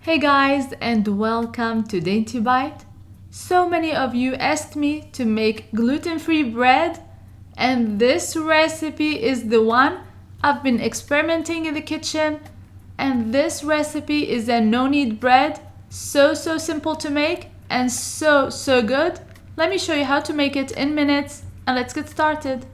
Hey guys, and welcome to Dainty Bite. So many of you asked me to make gluten-free bread, and this recipe is the one I've been experimenting in the kitchen. And this recipe is a no-knead bread, so simple to make and so good. Let me show you how to make it in minutes, and let's get started.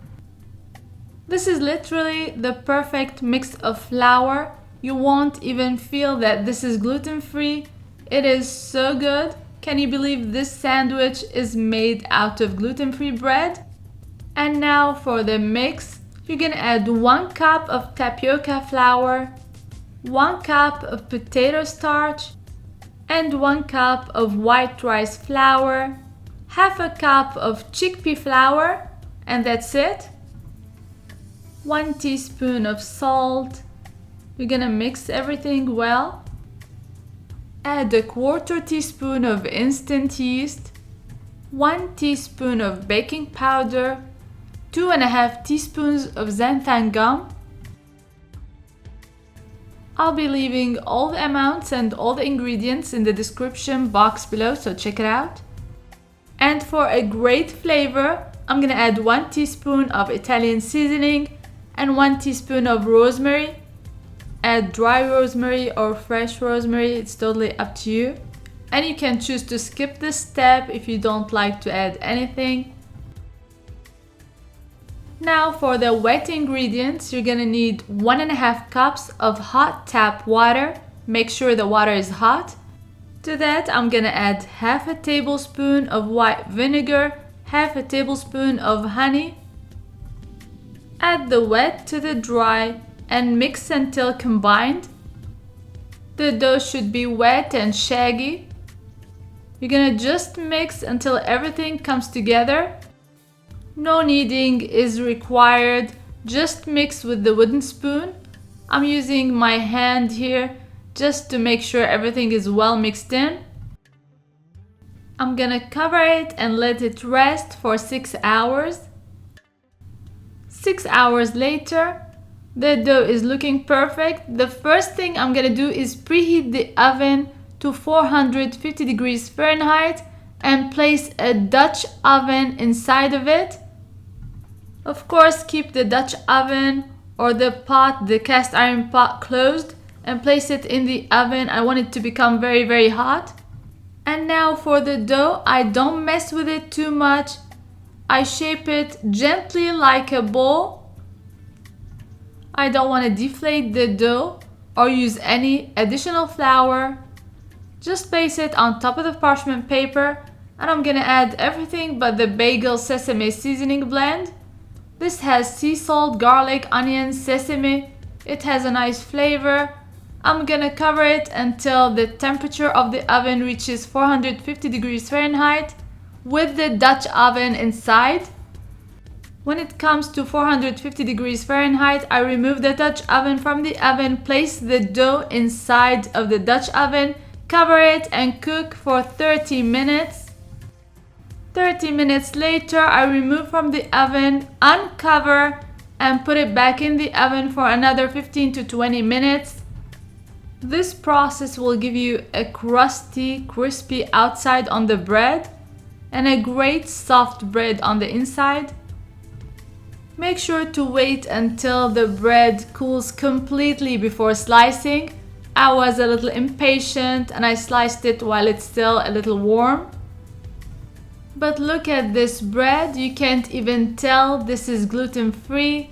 This is literally the perfect mix of flour. You won't even feel that this is gluten-free. It is so good. Can you believe this sandwich is made out of gluten-free bread? And now for the mix, you're gonna add 1 cup of tapioca flour, 1 cup of potato starch, and 1 cup of white rice flour, half a cup of chickpea flour, and that's it. 1 teaspoon of salt. You're gonna mix everything well. Add a 1/4 teaspoon of instant yeast, 1 teaspoon of baking powder, 2.5 teaspoons of xanthan gum. I'll be leaving all the amounts and all the ingredients in the description box below, so check it out. And for a great flavor, I'm gonna add 1 teaspoon of Italian seasoning and 1 teaspoon of rosemary. Add dry rosemary or fresh rosemary, it's totally up to you. And you can choose to skip this step if you don't like to add anything. Now for the wet ingredients, you're gonna need 1.5 cups of hot tap water. Make sure the water is hot. To that, I'm gonna add half a tablespoon of white vinegar, half a tablespoon of honey. Add the wet to the dry and mix until combined. The dough should be wet and shaggy. You're gonna just mix until everything comes together. No kneading is required, just mix with the wooden spoon. I'm using my hand here just to make sure everything is well mixed in. I'm gonna cover it and let it rest for 6 hours. 6 hours later, the dough is looking perfect. The first thing I'm gonna do is preheat the oven to 450 degrees Fahrenheit and place a Dutch oven inside of it. Of course, keep the Dutch oven or the pot, the cast iron pot, closed and place it in the oven. I want it to become very hot. And now for the dough, I don't mess with it too much. I shape it gently like a ball. I don't want to deflate the dough or use any additional flour. Just place it on top of the parchment paper, and I'm gonna add everything but the bagel sesame seasoning blend. This has sea salt, garlic, onion, sesame. It has a nice flavor. I'm gonna cover it until the temperature of the oven reaches 450 degrees Fahrenheit with the Dutch oven inside. When it comes to 450 degrees Fahrenheit, I remove the Dutch oven from the oven, place the dough inside of the Dutch oven, cover it and cook for 30 minutes. 30 minutes later, I remove from the oven, uncover, and put it back in the oven for another 15 to 20 minutes. This process will give you a crusty, crispy outside on the bread and a great soft bread on the inside. Make sure to wait until the bread cools completely before slicing. I was a little impatient and I sliced it while it's still a little warm. But look at this bread, you can't even tell this is gluten-free.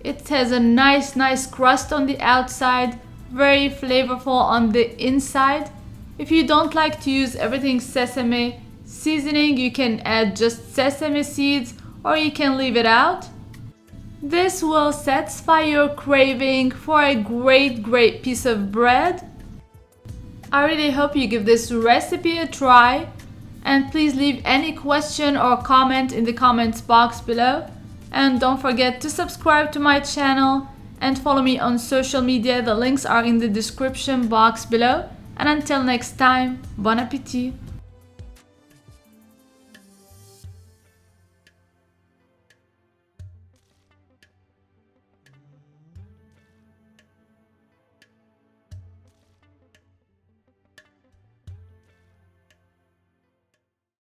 It has a nice crust on the outside, very flavorful on the inside. If you don't like to use everything sesame seasoning, you can add just sesame seeds or you can leave it out. This will satisfy your craving for a great piece of bread. I really hope you give this recipe a try, and please leave any question or comment in the comments box below. And don't forget to subscribe to my channel and follow me on social media. The links are in the description box below. And until next time, bon appétit!